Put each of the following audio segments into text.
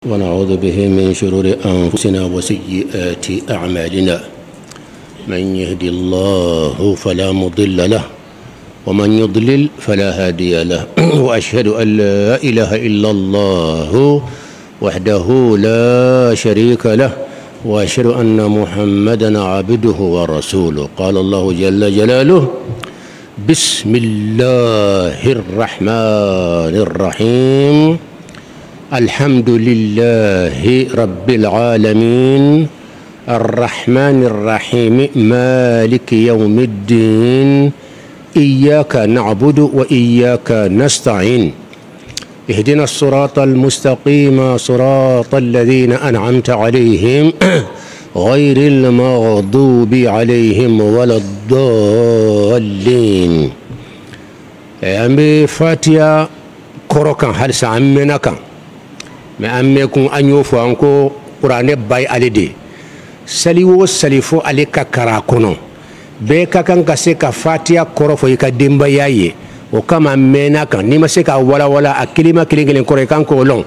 ونعوذ به من شرور أنفسنا وسيئات أعمالنا من يهدي الله فلا مضل له ومن يضلل فلا هادي له وأشهد أن لا إله إلا الله وحده لا شريك له وأشهد أن محمدا عبده ورسوله. قال الله جل جلاله: بسم الله الرحمن الرحيم الحمد لله رب العالمين الرحمن الرحيم مالك يوم الدين إياك نعبد وإياك نستعين اهدنا الصراط المستقيم صراط الذين أنعمت عليهم غير المغضوب عليهم ولا الضالين. أمي فاتيا كروكان هل سأمناك ما أميكم أن يوفوانكو قرآن باي عليدي سليو سليفو عليك كراكونو بيكا كان كسيكا فاتيا كروفو يكا ديمباياي وكما أمناك نيما سيكا ولا أكلمة كلين كوريكان كولون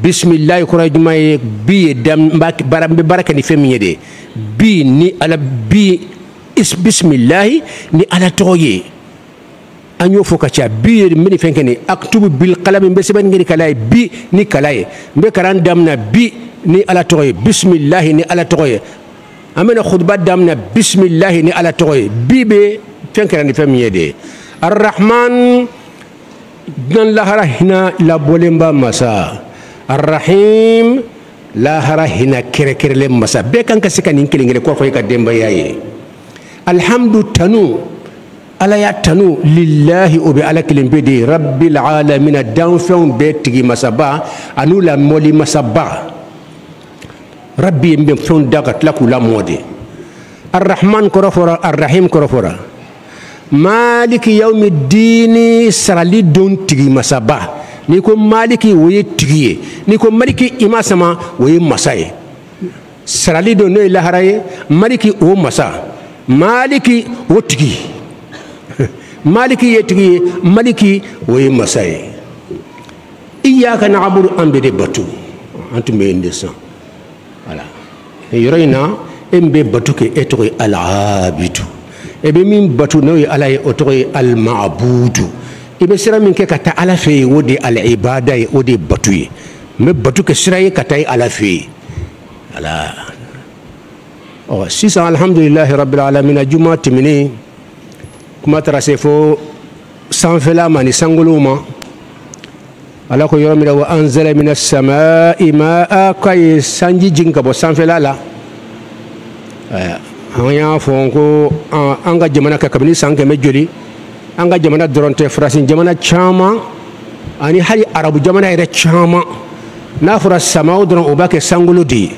بسم الله كراجما بي دم بركة نفهمي دي بي ني على بي بسم الله ني على توي أنيو فوكاشا بي مني فينكني أكتب بالقلم بسبب نجري كلاي بي ني كلاي بكران دمنا بي ني على توي بسم الله ني على توي أمنا خطبة دمنا بسم الله ني على توي بي فينكني نفهمي دي الرحمن جن لهرا هنا لابولمبا مسا الرحيم لهرا هنا كركر لم مسا بكان كسكا نينكلين كو فاي كدمبا ياي الحمد تنو على يا تنو لله وبي على كلم بدي رب العالمين دانفون بيتي مسبا انو لا مولي مسبا ربي مبم فون داكت لكو لا مودي الرحمن كرفورا الرحيم كرفورا مالك يوم الدين سرالي دون تيغي مسابا نيكو مالكي وي تيغي نيكو مالكي إما سما وي مساي سرالي دون نوي لهراي مالكي او مسا مالكي و تيغي مالكي يتيغي مالكي وي مساي إياك نعبد أم بدي باتو أنتم بيندسان voilà يرينا ام بي باتو كي اتوي العابد ebe min batu no yi ala otoy al ma'budu ibe sira min ke kata ala fe wodi al ibada wodi batu yi me batu ke sira yi kata ala fe ala oh sisa alhamdulillah rabbil alamin juma timini kuma tarase fo sanfela mani sanguluma ala ko yoro mi wa anzala minas samaa'i ma'a kay sanji jinga bo sanfela la an y'a fɔ ko an ka jamana ka kabini san kɛmɛ joli an ka jamana dɔrɔn tɛ farafin jamana caman ani hali arabu jamana yɛrɛ caman n'a fɔra samaw dɔrɔn o b'a kɛ sankolo de ye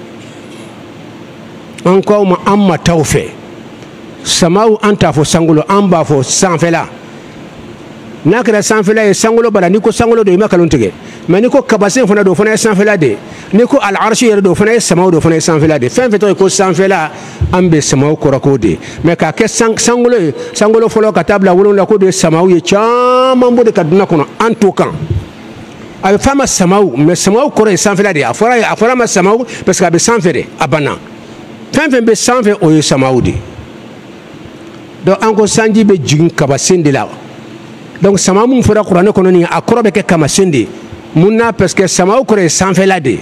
an k'aw ma an ma taw fɛ samaw an t'a fɔ sankolo an b'a fɔ sanfɛla n'a kɛra sanfɛla ye sankolo bala ni ko sankolo don i ma kalon tigɛ mais ni ko kabasen fana don o fana ye sanfɛla de ni ko al-arshi yɛrɛ don o fana ye samaw don o fana ye sanfɛla de fɛn fɛn tɔgɔ ye ko sanfɛla an bɛ samaw kɔrɔ k'o de mais k'a kɛ sankolo ye sankolo fɔlɔ ka taa bila wolonwula ko de ye samaw ye caman b'o de ka dunan kɔnɔ an t'o kan a bɛ f'a ma samaw mais samaw kɔrɔ ye sanfɛla de ye a fɔra ma samaw parce que a bɛ sanfɛ de a banna fɛn fɛn bɛ sanfɛ o ye samaw de donc an ko sanji bɛ jigin kabasen de la donc sama mun fɔra kuranɛ kɔnɔ nin a kɔrɔ bɛ kɛ kamasen de mun na parce que samaw kɔrɔ ye sanfɛla de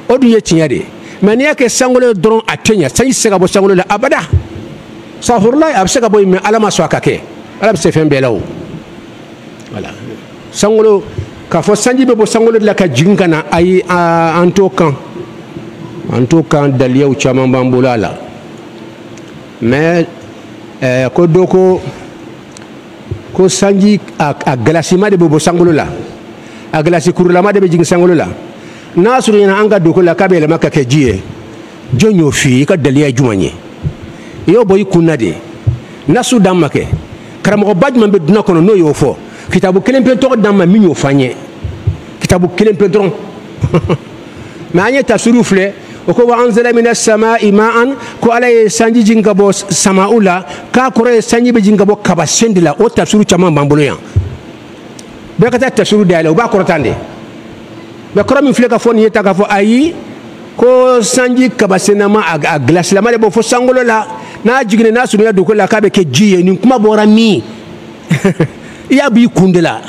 o dun ye tiɲɛ de mais n'i y'a kɛ sankolo ye dɔrɔn a tɛ ɲɛ sanji tɛ se ka bɔ sankolo la abada safurulayi a bɛ se ka bɔ yen mais ala ma sɔn a ka kɛ ala bɛ se fɛn bɛɛ la o voilà sankolo k'a fɔ sanji bɛ bɔ sankolo de la ka jigin ka na ayi an t'o kan daliyaw caman b'an bolo a la mais ko dɔ ko sanji a galasima de bɛ bɔ sankolo la a galasi kurulama de bɛ jigin sankolo la n'a sɔrɔ ɲɛna an ka doko la k'a bɛ yɛlɛma ka kɛ ji ye jɔn y'o f'i ye i ka daliya ye jumɛn ye i y'o bɔ i kun na de nasu d'an ma kɛ karamɔgɔba jumɛn bɛ dunan kɔnɔ n'o y'o fɔ kitabu kelen pe tɔgɔ d'an ma min y'o f'an ye kitabu kelen pe dɔrɔn mais an ye tafsiriw filɛ o ko wa anzala minas samaa'i ma'an ko ala ye sanji jigin ka bɔ sama'u la k'a kɔrɔ ye sanji bɛ jigin ka bɔ kabasen de la o tafsiriw caman b'an bolo yan bɛɛ ka taa tafsiriw dayɛlɛ u b'a kɔrɔtan de mais kɔrɔ min filɛ ka fɔ nin ye ta k'a fɔ ayi ko sanji kabasenama a gilasilama de bɔ fo sankolo la n'a jiginna n'a surunya dugukolo la k'a bɛ kɛ ji ye nin kuma bɔra min i y'a b'i kun de la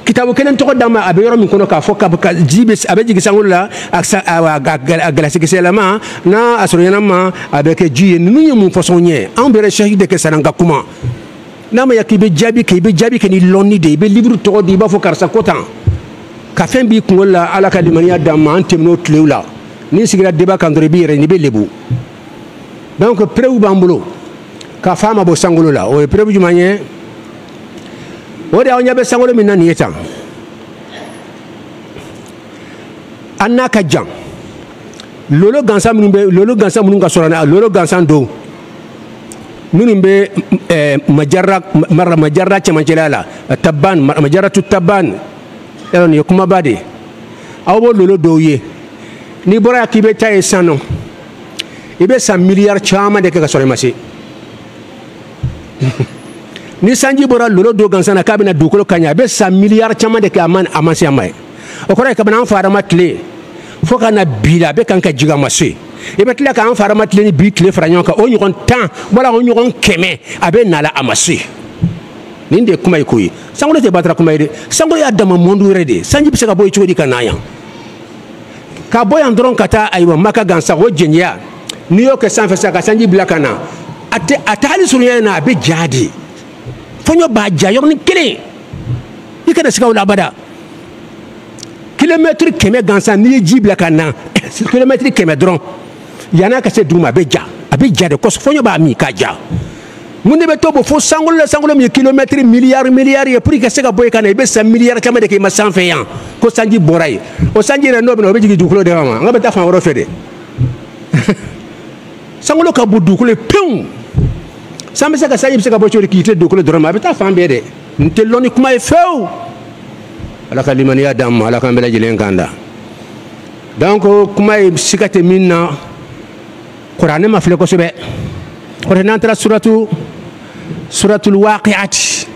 kitabu kelen tɔgɔ d'a ma a bɛ yɔrɔ min kɔnɔ k'a fɔ ji bɛ a bɛ jigin sankolo la a gilasikisɛlama n'a a surunyalama a bɛ kɛ ji ye ninnu ye mun fɔsɔn ye anw bɛ recherche de kɛ san'an ka kuma n'a ma ya k'i bɛ jaabi kɛ ni lɔnni de ye i bɛ livre tɔgɔ di i b'a fɔ karisa ko tan ka fɛn b'i kunkolo la ala ka limaniya d'an ma an tɛmɛn'o tilew la n'i sigira débat kan dɔrɔn i b'i yɛrɛ n'i bɛ lebu donc preuve b'an bolo k'a fɔ a ma bɔ sankolo la o ye preuve jumɛn ye o de aw ɲɛ bɛ sankolo min na nin ye tan an n'a ka jan lolo gansan minnu ka sɔrɔ lolo gansan don minnu bɛ majarra cɛmancɛla la taban majarratu taban yɔrɔ nin ye kumaba de aw b'o lolo dɔw ye n'i bɔra yan k'i bɛ taa yen sisan nɔ i bɛ san miliyari caman de kɛ ka sɔrɔ i ma se ni sanji bɔra lolo dɔw gansan na k'a bɛna dugukolo ka ɲɛ a bɛ san miliyari caman de kɛ a ma se a ma ye o kɔrɔ ye kabini an fa adama tile fo ka na bi la a bɛ kan ka jigin a ma se i bɛ tila k'an fa adama tile ni bi tile fara ɲɔgɔn kan o ɲɔgɔn 10 wala o ɲɔgɔn 100 a bɛ na la a ma se nin de ye kuma ye ko ye sankolo tɛ batara kuma ye dɛ sankolo y'a dama monde yɛrɛ de sanji bɛ se ka bɔ yen cogo di ka na yan ka bɔ yan dɔrɔn ka taa ayiwa maka gansan o jɛnɛya n'i y'o kɛ sanfɛ sisan ka sanji bila ka na a tɛ hali surunya in na a bɛ ja de fɔɲɔ b'a ja yɔrɔnin kelen i kana siga o la abada kilomɛtiri 100 gansan n'i ye ji bila ka na kilomɛtiri 100 dɔrɔn yan'a ka se dugu ma a bɛ ja de kosɔn fɔɲɔ b'a min k'a ja mun de bɛ to bɔ fo sankolo la sankolo min ye kilomɛtiri miliyari ye pour que ka se ka bɔ yen ka na i bɛ san miliyari caman de kɛ i ma sanfɛ yan ko sanji bɔra yen o sanji yɛrɛ n'o bɛ na o bɛ jigin dugukolo de ma an ka bɛ taa fan wɛrɛ fɛ dɛ sankolo ka bon dugukolo ye pewu san bɛ se ka sanji bɛ se ka bɔ cogo di k'i tilen dugukolo dɔrɔn ma a bɛ taa fan bɛɛ dɛ nin tɛ lɔnni kuma ye fewu ala ka limaniya d'an ma ala k'an bɛɛ lajɛlen kan da donc kuma ye siga tɛ min na kuranɛ ma filɛ kosɛbɛ o de n'an taara suratul waqi'ati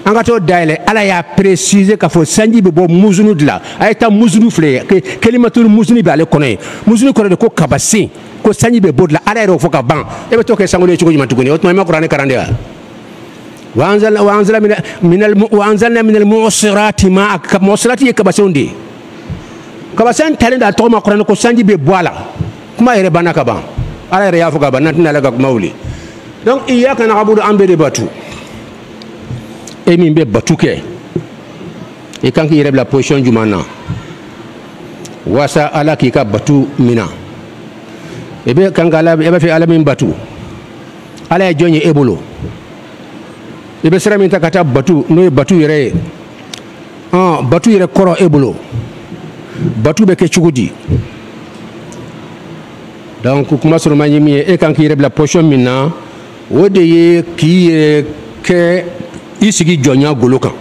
an ka t'o dayɛlɛ ala y'a préciser k'a fɔ sanji bɛ bɔ musunu de la a ye taa musunu filɛ kelimatul musuni bɛ ale kɔnɔ ye musunu kɔrɔ de ko kabasen ko sanji bɛ bɔ de la ala yɛrɛ y'o fɔ ka ban e bɛ t'o kɛ sankolo ye cogo jumɛn tuguni o tuma i ma kuranɛ kalan de wa anzalna minal mu'sirati ma mu'sirati ye kabasenw de ye kabasen talen da tɔgɔ ma kuranɛ ko sanji bɛ bɔ a la kuma yɛrɛ banna ka ban ala yɛrɛ y'a fɔ ka ban n'an tɛna ala ka kuma wuli donc iyyaka na'budu an bɛ de batu e min bɛ batu kɛ i kan k'i yɛrɛ bila position jumɛn na walasa ala k'i ka batu minɛ i bɛ kan ka ala i b'a fɛ ala min batu ala ye jɔn ye e bolo i bɛ sira min ta ka taa batu n'o ye batu yɛrɛ ye batu yɛrɛ kɔrɔ e bolo batu bɛ kɛ cogo di donc kuma sɔrɔma ye min ye e kan k'i yɛrɛ bila position min na o de ye k'i yɛrɛ kɛ i sigi jɔnya golo kan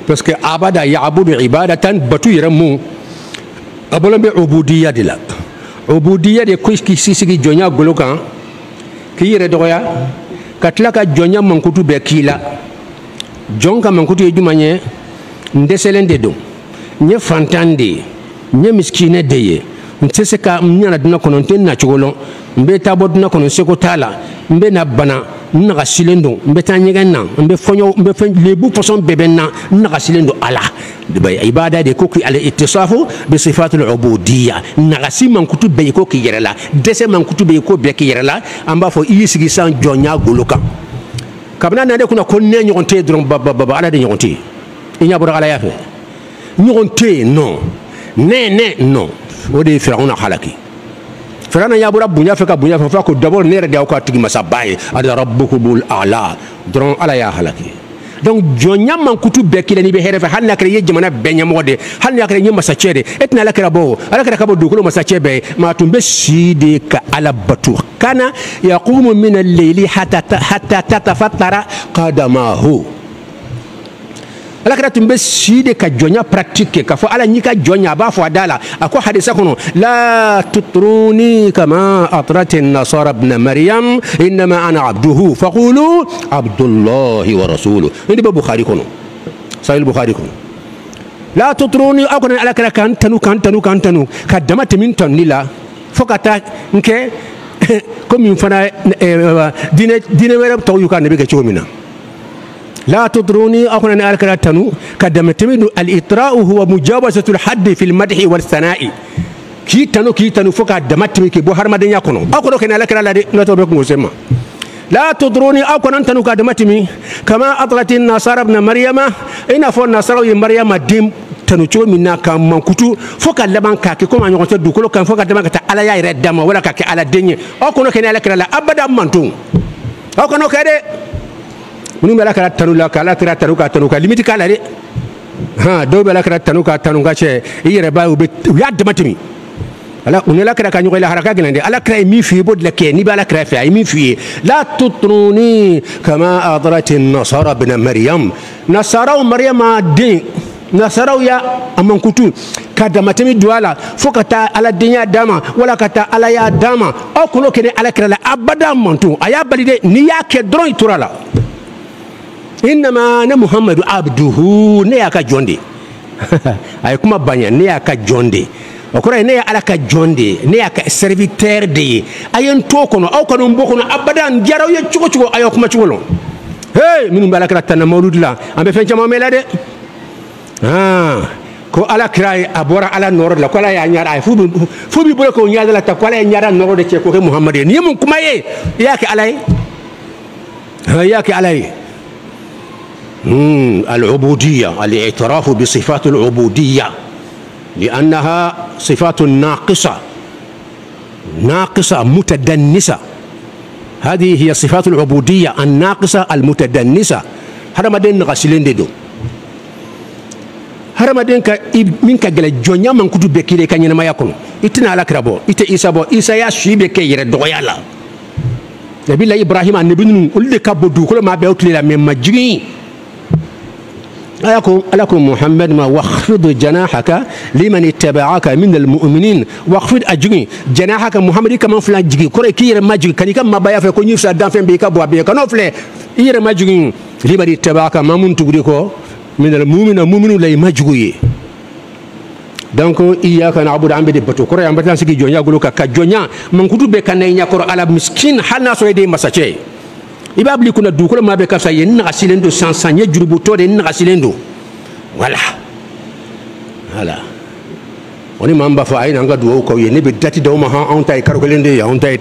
parce que abada ya'budu ibadatan batu yɛrɛ mun a bolo bɛ ubudiya de la ubudiya de ko k'i sigi jɔnya golo kan k'i yɛrɛ dɔgɔya ka tila ka jɔnya mankutu bɛɛ k'i la jɔn ka mankutu ye jumɛn ye n dɛsɛlen de don n ye fantan de ye n ye misikinɛ de ye n tɛ se ka n ɲɛna dunan kɔnɔ n tɛ na cogo lɔn n bɛ taa bɔ dunan kɔnɔ seko t'a la n bɛ na bana n nagasilen don n bɛ taa ɲɛgɛn na n bɛ fɛn lebu pɔsɔn bɛɛ bɛ n na n nagasilen don a la ibada de ko k'i ale ittisafu bi sifatul ubudiyya nagasi mankutu bɛɛ ye ko k'i yɛrɛ la dɛsɛ mankutu bɛɛ ye ko bɛɛ k'i yɛrɛ la an b'a fɔ i y'i sigi san jɔnya golo kan kabini na de kunna ko ne ɲɔgɔn tɛ yen dɔrɔn baba ala de ɲɔgɔn tɛ yen i ɲɛ bɔra ala y'a fɛ ɲɔgɔn tɛ yen non ne non o de ye firawuna halaki firawuna y'a bɔra bonya fɛ ka bonya fɛ f'a ko d'abord ne yɛrɛ de y'aw ka tigi masaba ye ala rabbukumul a'la dɔrɔn ala y'a halaki donc jɔnya mankutu bɛɛ kelen n'i bɛ hɛrɛ fɛ hali n'a kɛra i ye jamana bɛɛ ɲɛmɔgɔ de hali n'a kɛra i ye masacɛ de e tɛna ala kɛra bɔ ala kɛra ka bɔ dugukolo masacɛ bɛɛ ye maa tun bɛ si de ka ala bato kana yaqumu mina al-layli hatta tatafattara qadamahu ala kɛra tun bɛ si de ka jɔnya pratique k'a fɔ ala n'i ka jɔnya a b'a fɔ a da la a ko hadisa kɔnɔ la tutruni kama atrati nasara ibn maryam innama ana abduhu faqulu abdullahi wa rasuluhu nin de bɛ bukhari kɔnɔ sahih bukhari kɔnɔ la tutruni akon ala kala kan tanu ka dama temin ton nila fokata nke comme fana dine wera taw yuka nabi ke chomina لا تطروني أخونا أنا أكره تنو كدمتمي الإطراء هو مجاوزة الحد في المدح والثناء كي تنو فوق دمتمي كي بوهر مدن يكونو أخونا كنا أكره لا نتوبك مسمى لا تطروني أخونا تنو كدمتمي كما أطلت النصارى ابن مريم إن فو النصارى مريم ديم تنو شو منا كم منكتو فوق اللبان كاكي كم أن يقصد دكولو كان فوق اللبان كتا على يا رد دم ولا كاكي على الدنيا أخونا كنا أكره لا أبدا منتو أخونا كده munu bela kala tanuka tanuka limiti kala de ha do bela kala tanuka che yere ba ube ya dematimi ala unela kala kanyo ila haraka gilande ala kra mi fi bod la ke ni bala kra fi mi fi la tutruni kama adrat an-nasara ibn maryam nasara maryam din nasara ya amankutu kada matemi duala fokata ala dinya dama wala kata ala ya dama o kuno kene ala kra la abada montu aya balide ni ya ke dron turala إنما أنا محمد عبده نياك جوندي أي كم بانيا نياك جوندي وكره نيا على كجوندي نياك سيرفيتير دي أيون توكونو أو كانوا بوكونو أبدا جارو يشوكو أيو كم تشولون هاي من بالك رتنا مولود لا أم بفين جماعة ميلاد ko ala kray abora ala nor la ko ala ya nyara fu bi bolo ko nyaada la ta ko ala nyara nor de ce ko Muhammad ni mun kuma ye yake alay yake alay العبودية الاعتراف بصفات العبودية لأنها صفات ناقصة متدنسة هذه هي صفات العبودية الناقصة المتدنسة هذا ما دين غسلين دو هذا ما دين منك جل الجنيا من كتب بكير كان ينما يكون إتنا على كربو إيسا يا شيء بكير دويالا نبي الله إبراهيم النبي نقول لك بدو كل ما بيوتلي لا من مجري ألكم محمد ما واخفض جناحك لمن اتبعك من المؤمنين واخفض أجري جناحك محمد كمان فلان جري كوري كير ما جري كان ما بايا في كوني في دافن بيكا بوا بيكا نوفله يير ما جري لمن اتبعك ما من تغريكو من المؤمنين لا ما جري donc إياك نعبد عم بدي بتو كوري عم بتلان سكي جونيا غلوكا كجونيا من كتب بكنا ينكر على مسكين حالنا سويدي مساتشي ibabli kuna dukolo mabe kafsa yen na silendo sansanye jurubu to de na silendo voilà oni mamba fa ay nga duwo ko yene be dati do ma ha on tay karo lende ya on tay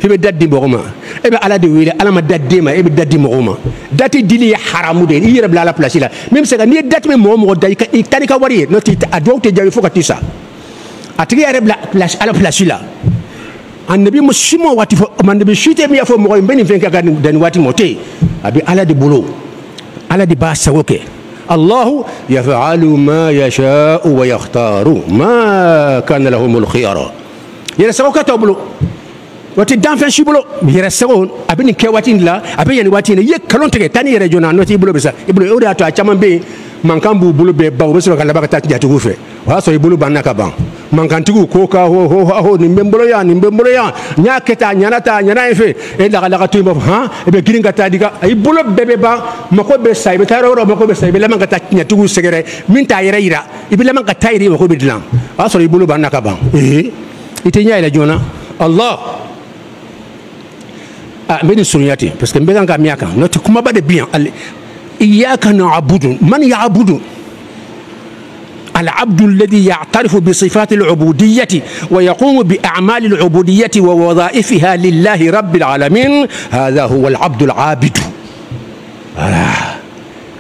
fi be dadi bogoma e be ala de wile ala ma dadi ma e be dadi mogoma dati dili haramu de yere bla la place la même c'est que ni dati me mo day ka tani ka wari no ti adwo te jawi foka tisa atri yere bla place ala place la annabi musimo wati fo manbe shite mi afo mo beni fenka ga den wati mote abi ala di bulo ala di basa woke الله يفعل ما يشاء ويختار ما كان لهم الخيار يرسو كتبلو وتي دانفن شيبلو يرسو ابن كواتين لا ابي يعني واتين يكلون تك تاني رجونا نوتي بلو بس يبلو يودا تو اچام بي mankan bu bulu be ba so kala baka tati jatu fe wa so bulu banaka ban mankan tigu ko ka ho ni mbembolo ya nya keta nyana efe e la to mo ha e be giringa ta diga ay bulu bebe ba mako be say be taro mako be say be lamanga ta nya tigu segere min ta yira ibi lamanga ta yiri mako be dilan wa so bulu banaka ban ite nya ila jona Allah mbedi sunyati parce que mbega nga miaka noti kuma ba de bien إياك نعبد من يعبد العبد الذي يعترف بصفات العبودية ويقوم بأعمال العبودية ووظائفها لله رب العالمين هذا هو العبد العابد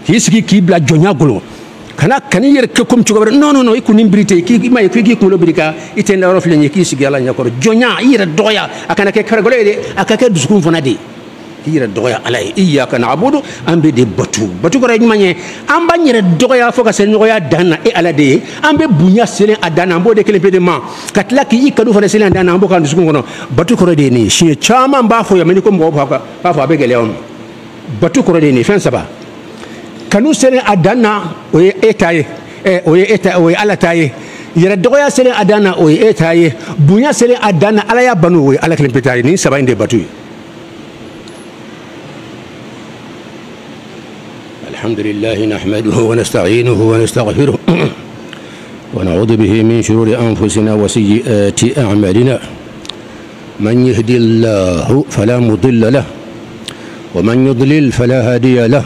يسكي كيبلا جونيا غلو كان يرككم تشغبر نو يكون بريتي كي ما يكي كولو بريكا يتن لا رفل نيكي سيغي الله نيكور جونيا ير دويا اكنا كي كرغولي دي اكاكا دسكون فنادي yira doya alay iyyaka na'budu ambe de batu ko rek magne amba nyere doya foka sen doya dana e ala de ambe bunya selen adana mbo de kele pede ma katla ki ikadu fa selen dana mbo kan dusu ngono batu ko de ni shi chama mba fo ya meni ko mbo fa fa be gele on batu ko de ni fen saba kanu selen adana o etaye o ala taye yira doya selen adana o etaye bunya selen adana ala ya banu o ala kele pede ni saba inde batu الحمد لله نحمده ونستعينه ونستغفره ونعوذ به من شرور أنفسنا وسيئات أعمالنا من يهدي الله فلا مضل له ومن يضلل فلا هادي له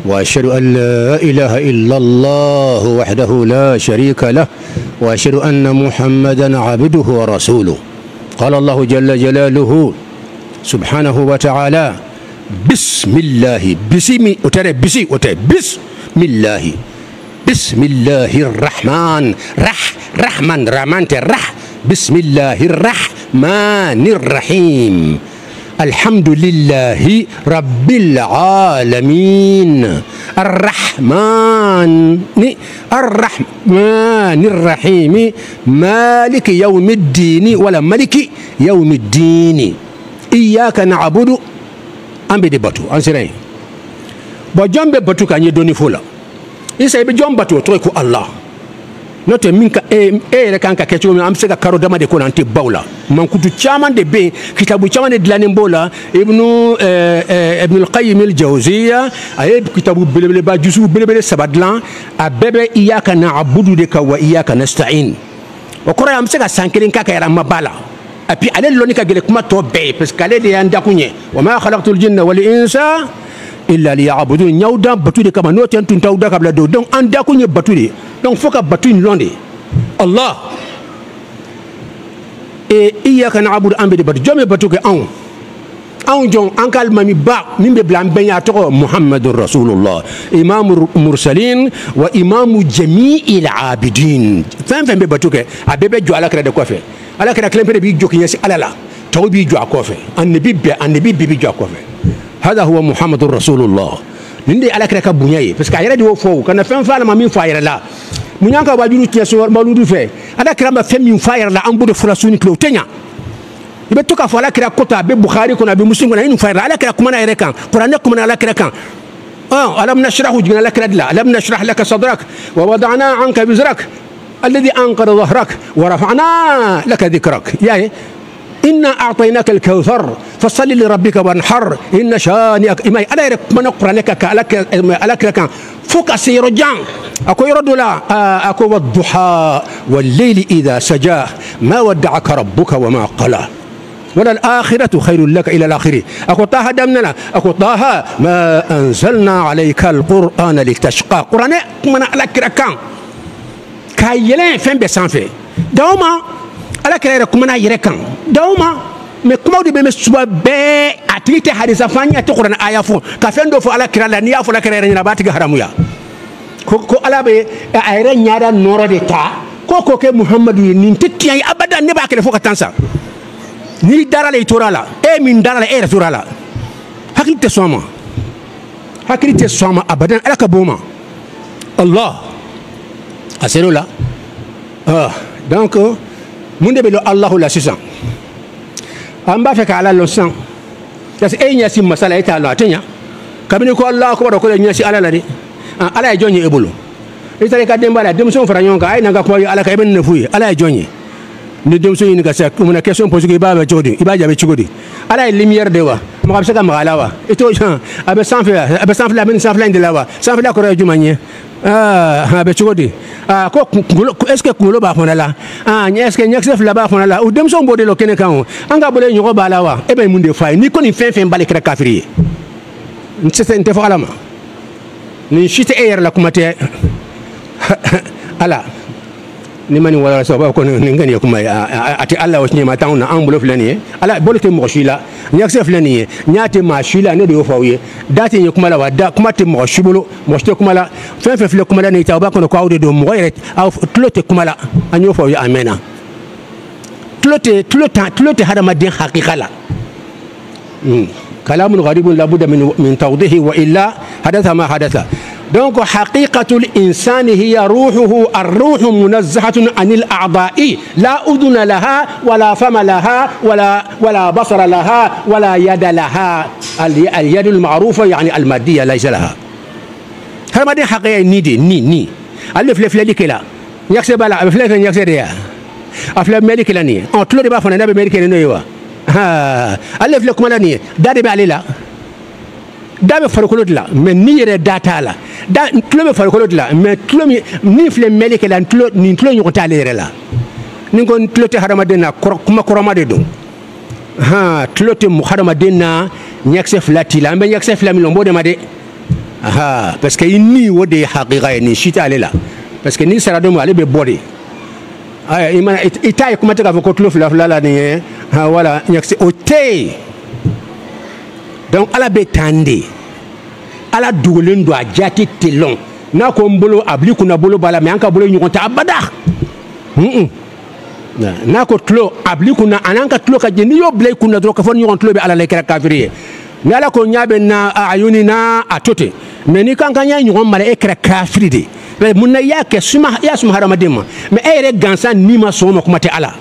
وأشهد أن لا إله إلا الله وحده لا شريك له وأشهد أن محمدا عبده ورسوله قال الله جل جلاله سبحانه وتعالى بسم الله بسم الله بسم الله الرحمن رحمن بسم الله الرحمن الرحيم الحمد لله رب العالمين الرحمن الرحيم مالك يوم الدين ولا ملك يوم الدين إياك نعبد أم بدي باتو أنسرين بجنب باتو كان يدوني فولا إذا بجنب باتو تريكو الله note min ka kan ka kecho mi am se ka karo dama de ko nanti bawla man kutu chaman de be kitabu chaman de dilani bola ibnu al-qayyim al-jawziyya ay kitabu belebele ba jusu belebele sabadlan abebe iyyaka na'budu de ka wa iyyaka nasta'in o ko am se ka sankirin ka yara mabala api ale loni ka gele kuma to be parce que ale de yanda kunye wa ma khalaqtul jinna wal insa illa liya'budun nyawda batu de kama noten tun tawda kabla do donc anda kunye batu de donc faut que batu une londe Allah et iyyaka na'budu ambe de batu jome batu ke an jong ankal mami ba mimbe blam benya to muhammadur rasulullah imamul mursalin wa imamu jami'il abidin fem be batu ke abebe jo ala kra de ko fe ala kra klempe bi jokinya si alala tawbi jo akofe annabi bi jo akofe هذا هو محمد رسول الله نندي على كرك بنياي بس كايرا دي وفو كان فين فانا ما مين فاير لا منيانكا باجورو تيسو مالودو في على كرام فين مين فاير لا امبو فلاسوني كلو تنيا يبتوكا فلا كرا كوتا ببخاري كنا بمسلم كنا ين فاير على كرا كمان ايركان قران كمان على كرا كان الم نشرح جنا لك لا لم نشرح لك صدرك ووضعنا عنك وزرك الذي انقض ظهرك ورفعنا لك ذكرك يا إنا أعطيناك الكوثر فصل لربك وانحر إن شانئك إما ألا يرك من أقرأ لك فوق سير جان أكو يرد لا أكو والضحى والليل إذا سجاه ما ودعك ربك وما قلى ولا الآخرة خير لك إلى الآخرة أكو طه دمنا أكو طه ما أنزلنا عليك القرآن لتشقى قرآن من لك ركان كايلين فين بسانفي دوما ala kere kuma na yere kan dawma me kuma de be me suba be atite hadisa fanya to qur'an aya fo ka fendo fo ala kira la ni ya fo la kere ni rabati ga haramu ya ko ala be ayre nyaada noro de ta ko ke muhammadu ni tettiya abadan ne ba kele fo ka tansa ni darala itorala min darala rasulala hakilite soma abadan ala ka boma allah aselula donc mun de be lo allah la sisan amba fe ka ala lo san das nya sim masala ita lo atenya kabini ko allah ko ko nya si ala la de ala e jonye ebulu ita ka dembala dem son faranyon ka ay nanga ko ala ka ben ne fuyi ala e jonye ni dem so ni ka sa ko na question pose ke baba jodi iba jabe chigodi ala e lumière de wa mo ka saka magala wa ito abe sans la men sans de la wa sans la ko jumanye abe chigodi ko est-ce que kulo ba fona la est-ce que nyax la ba fona la o dem so mbode lo kene kan anga bole nyoko ba la wa e be munde fay ni ko ni fen bale kra kafiri ntse nte fo alama ni shite ayer la kumate ala ni mani wala so ba ko ni ngani kuma ati Allah wasni ma tauna an bulo flani ala bolete mo shila nyax flani nyate ma shila ne do fawye dati ni kuma la wada kuma te mo shibulo mo shite kuma la fen fle kuma la ni tawba ko awde do mo yeret aw tlote kuma la anyo fawye amena tlote hada madin haqiqa la كلام غريب لابد من توضيحه وإلا حدث ما حدث دونك حقيقة الإنسان هي روحه الروح منزهة عن الأعضاء لا أذن لها ولا فم لها ولا بصر لها ولا يد لها اليد المعروفة يعني المادية ليس لها هذا ما دي حقيقة ني ألف لك لا يكسب لا ألف لك يكسب يا أفلام ملك لني أطلع دبا فنان بملك لني ألف لكم لني داري بعلي لا da be farikolo de la mais ni yɛrɛ da t'a la tulo bɛ farikolo de la mais tulo min filɛ mɛli kɛ la nin tulo ɲɔgɔn t'ale yɛrɛ la ni ko tulo tɛ hadamaden na kuma kɔrɔma de don tulo tɛ hadamaden na ɲɛkisɛ fila t'i la an bɛ ɲɛkisɛ fila min na o b'o de ma dɛ parce que i ni o de ye hakika ye nin si t'ale la parce que ni sara don ale bɛ bɔ de i t'a ye kuma tɛ k'a fɔ ko tulo fila fila la nin ye wala ɲɛkisɛ o tɛ yen donc ala bɛ tan de ala dogolen don a jati tɛ lɔn n'a ko n bolo a b'i kunna bolo b'a la mais an ka bolo ɲɔgɔn tɛ abada n'a ko tulo a b'i kunna a n'an ka tulo ka jɛ n'i y'o bila i kunna dɔrɔn k'a fɔ ɲɔgɔn tulo bɛ ala la i kɛra kafiri ye ni ala ko ɲa bɛ na ayuni na a to ten mais n'i kan ka ɲa ɲɔgɔn mara e kɛra kafiri de mais mun na i y'a kɛ i y'a suma hadamaden ma mais e yɛrɛ gansan ni ma sɔn o ma kuma tɛ ala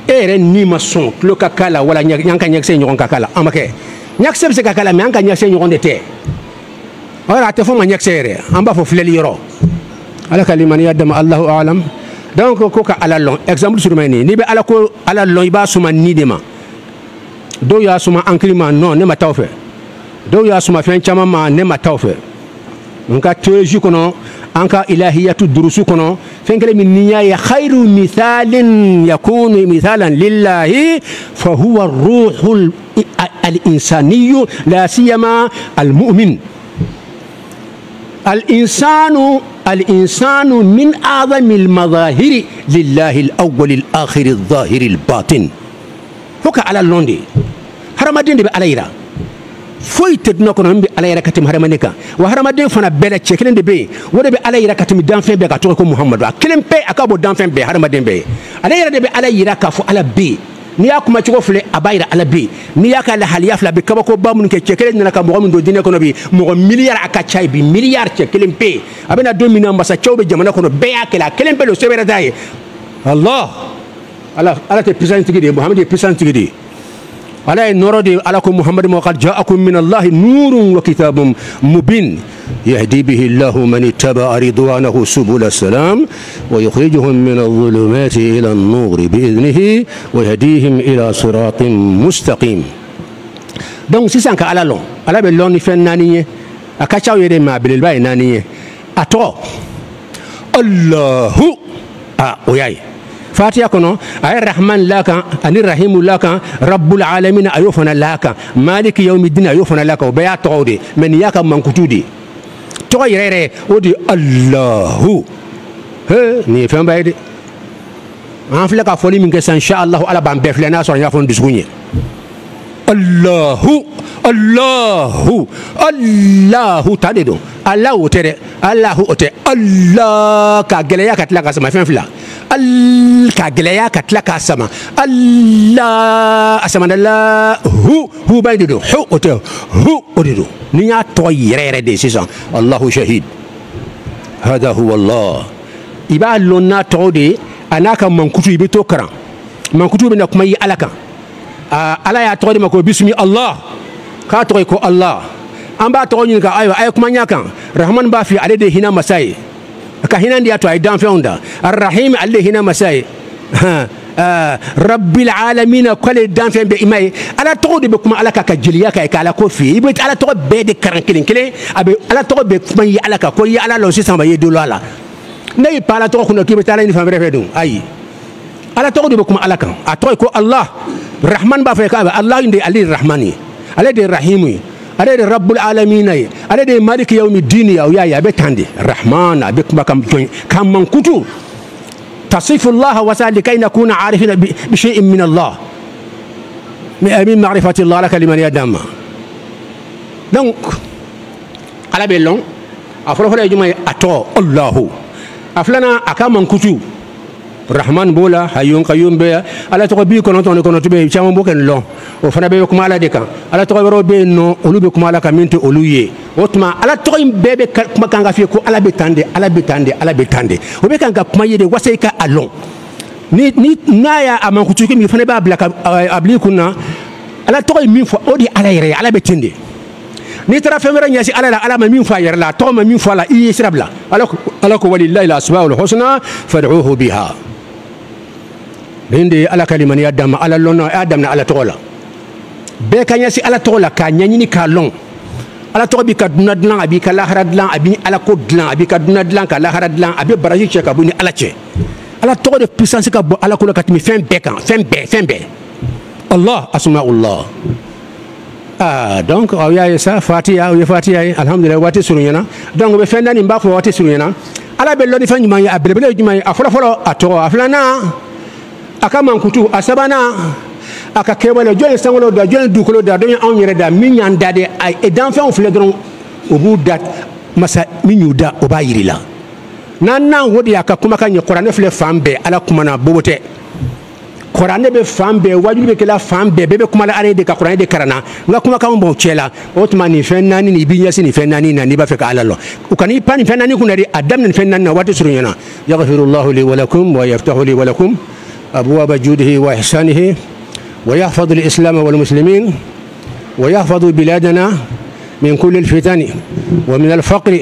e yɛrɛ ni ma sɔn tulo ka k'a la wala y'an ka ɲɛkisɛ ɲɔgɔn ka k'a la an ma kɛ ɲɛkisɛ bɛ se ka k'a la mais an ka ɲɛkisɛ ɲɔgɔn de tɛ ɔyɔ a tɛ fɔ ma ɲɛkisɛ yɛrɛ an b'a fɔ filɛli yɔrɔ ala ka limaniya dama alahu alam donc ko ka ala lɔn exemple suruma ye nin n'i bɛ ala ko ala lɔn i b'a suma ni de ma dɔw y'a suma hankili ma non ne ma taa o fɛ dɔw y'a suma fɛn caman ma ne ma taa o fɛ n ka théologie kɔnɔ an ka ilahiyatu durusu kɔnɔ fɛn kelen min n'i y'a ye khayru mithalin yakunu mithalan lillahi fa huwa ruhul al-insaniyu la siyama al-mu'min الإنسان من أعظم المظاهر لله الأول الآخر الظاهر الباطن فك على اللوندي هرمدين دي على يرا فوي تدنا كنا نبي على يرا كتم هرمانيكا وهرمدين فنا بلا تشكلين دي بي وده بي على يرا كتم دانفين بي كتوكو محمد كلم بي أكابو دانفين بي هرمدين بي على يرا دي بي على يرا كفو على بي ni y'a kuma cogo filɛ a b'a yira ala bɛ yen n'i y'a ka lahaliya fila bi kabako ba minnu kɛ cɛ kelen nana ka mɔgɔ min don diinɛ kɔnɔ bi mɔgɔ miliyari a ka ca bi miliyari cɛ kelen pe yen a bɛna don min na masacɛw bɛ jamana kɔnɔ bɛɛ y'a kɛlɛ a kelen pe le sɛbɛn yɛrɛ t'a ye ala tɛ puissance tigi de ye muhamadu ye puissance tigi de ye ala ye nɔrɔ de ala ko muhamadu ma qad ja'akum min allahi nurun wa kitabun mubin يهدي به الله من اتبع رضوانه سبل السلام ويخرجهم من الظلمات إلى النور بإذنه ويهديهم إلى صراط مستقيم donc sisan ka ala lɔn ala bɛ lɔn ni fɛn naani ye a ka ca yɛrɛ ma belebeleba ye naani ye a tɔgɔ allahu o y'a ye fatiha kɔnɔ a ye rahman la kan ani rahimu la kan rabbul alamin a y'o fana la kan maliki yawmidin a y'o fana la kan o bɛɛ y'a tɔgɔw de mais nin y'a ka mankutu de tɔgɔ yɛrɛ yɛrɛ o de alahu nin ye fɛnba ye dɛ an filɛ ka fɔli min kɛ sisan inshallah ala b'an bɛɛ filɛ n'a sɔrɔ n y'a fɔ n dusukun ye allahu ta de don alahu o tɛ dɛ alahu o tɛ allah ka gɛlɛya ka tila ka sama fɛn fila ka gɛlɛya ka tila k'a sama allah a samana la hu ba de don hu o tɛ hu o de don ni y'a tɔgɔ yɛrɛ yɛrɛ de sisan allahu shahid hada huwa allah i b'a lɔn n'a tɔgɔ de a n'a ka mankutu i bɛ to karan mankutu bɛ na kuma i ala kan ala y'a tɔgɔ de ma ko bisimi allah k'a tɔgɔ ye ko allah an b'a tɔgɔ ɲininka ayiwa a ye kuma ɲa kan rahman b'a fɛ ale de hinɛ masa ye ka hinɛ de y'a to a ye danfɛnw da arahim ale de hinɛ masa ye rabbil alamina k'ale danfɛn bɛ i ma ye ala tɔgɔ de bɛ kuma ala kan ka jeliya kan k'ala ko f'i ye i bɛ ala tɔgɔ bɛɛ de karan kelen kelen a bɛ ala tɔgɔ bɛ kuma ye ala kan ko i ye ala lɔn sisan ba ye dolo a la ne y'i pan ala tɔgɔ kunna k'i bɛ taa ala ni fan wɛrɛ fɛ dun ayi ala tɔgɔ de bɛ kuma ala kan a tɔgɔ ye ko allah rahman b'a fɔ k'a bɛ allah de ale de rahman ye ale de rahimu ye ale de rabbul alamina ye ale de maliki yawmi dini ye o y'a ye a bɛ tan de rahman a bɛ kuma kan jɔn ka mankutu تصف الله وسأل لكي نكون عارفين بشيء من الله من معرفة الله لك لمن يدام donc ala be lɔn a fɔlɔfɔlɔ ye jumɛn ye a tɔgɔ allahu a filanan a ka mankutu rahman b'o la hayyun qayyum bɛ ala tɔgɔ 99 de kɔnɔ tun caman b'o kɛ nin lɔn o fana bɛ kuma ala de kan ala tɔgɔ wɛrɛw bɛ yen nɔ olu bɛ kuma ala kan min tɛ olu ye o tuma ala tɔgɔ in bɛɛ bɛ kuma kan ka f'i ye ko ala bɛ tan de ala bɛ tan de ala bɛ tan de o bɛ kan ka kuma ye de wasa i ka a lɔn ni n'a y'a mankutu min fana b'a bila a bila i kun na ala tɔgɔ ye min fɔ o de ye ala yɛrɛ ye ala bɛ ten de n'i taara fɛn wɛrɛ ɲɛsin ala la ala ma min fɔ a yɛrɛ la a tɔgɔ ma min fɔ a la i ye sira bila ala ko walilahi al-asmaul husna fad'uhu biha nin de ye ala ka limaniya dama ala lɔnna a y'a daminɛ ala tɔgɔ la bɛɛ ka ɲɛsin ala tɔgɔ la k'a ɲɛɲini k'a lɔn ala to bi ka duna dilan abi ka lahara dilan abi ala ko dilan abi ka duna dilan ka lahara dilan abi baraji che ka buni ala che ala to de puissance ka bo ala ko la katimi fen be kan fen be Allah asmaullah donc ya ça fatiha ya fatiha alhamdulillah wati surunyana donc be fen dani mbafo wati surunyana ala be lodi fan nyuma ya abele nyuma ya afolo ato aflana akama nkutu asabana aka kebale jole sangolo da jole dukolo da don an yere da min yan dade ay e dan fe on fle don obu dat masa min yuda o ba yiri la nan wodi aka kuma kan ye qur'an fle fambe ala kuma na bobote qur'an be fambe wajulu be kala fambe bebe kuma la are de ka qur'an de karana nga kuma kan bon chela otmani fe nani ni binya sini fe nani na ni ba fe ka ala lo ukani pani fe nani kunari adam ni fe nani na watu surunyana yaghfirullahu li wa lakum wa yaftahu li wa lakum abwaaba judihi wa ihsanihi ويحفظ الإسلام والمسلمين ويحفظ بلادنا من كل الفتن ومن الفقر